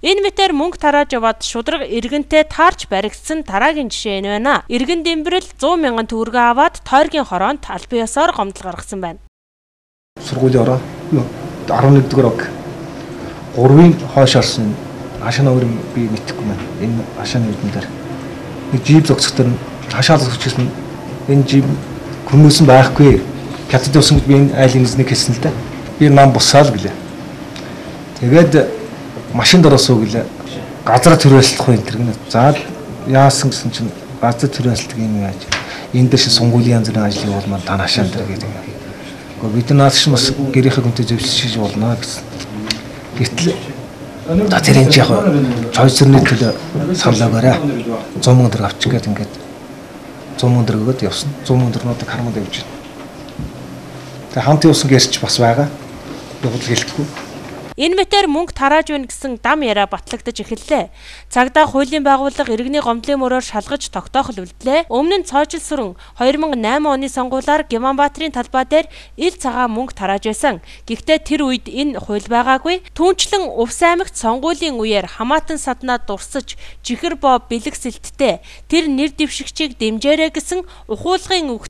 Энэ мэтээр мөнгө тарааж яваад шудраг иргэнтэй таарч баригдсан дараагийн жишээ нь байна. Иргэн Дэмбэрэл 100 мянган төгрөгөө аваад тойргийн хороонд албан ёсоор гомдол гаргасан байна. Сургуулийн ороо 11-р ог 3-ын хойш орсон хашааны өөр би мэдэхгүй байна. Энэ хашааны үдэн дээр нэг жип зогсохтөр хашаалж өчсөн энэ жип хүмүүсэн байхгүй. Хятад усан гэж би энэ айлын эзнийг хэлсэн л дээ. Би нам бусаал гэлээ. Тэгээд машинд ороосоо гэлээ. Газар төрөөслөх вэ энэ гэнэ. За яасан гэсэн чинь газар төрөөслөх юм яаж. Энэ дэш сонгуулийн янз бүрийн ажлыг болмаар та хашаан дээр гэдэг. Гэхдээ бид наас ч бас гэрийнхээ хүнтэй зөвшөөрч болно гэсэн. Гэтэл за тэр энэ яг чойсрны төлөө санал өгөөрэй. 100 мянган төгрөг авчих гээд ингээд 100 мянган төгрөг өгөөд явсан. 100 мянган төгрөгөд хармад явж байна. Тэгээ хамт явсан гэрч бас байгаа. Явал хэлэхгүй. Энэ мэтээр мөнгө тарааж байна гэсэн дам яриа батлагдаж эхэллээ. Цагдаа хуулийн байгууллага иргэний гомдлын мөрөөр шалгаж тогтоохол үлдлээ. Өмнө нь Цоожилсүрэн 2008 оны сонгуулиар Гиманбаатарын талбай дээр ил цагаан мөнгө тарааж байсан. Гэхдээ тэр үед энэ хууль байгаагүй. Түүнчлэн Увс аймагт сонгуулийн үеэр хамаатан саднаа дурсаж чихэр боо бэлэг сэлттэй тэр нэр дэвшигчийг дэмжээрэй гэсэн ухуулгын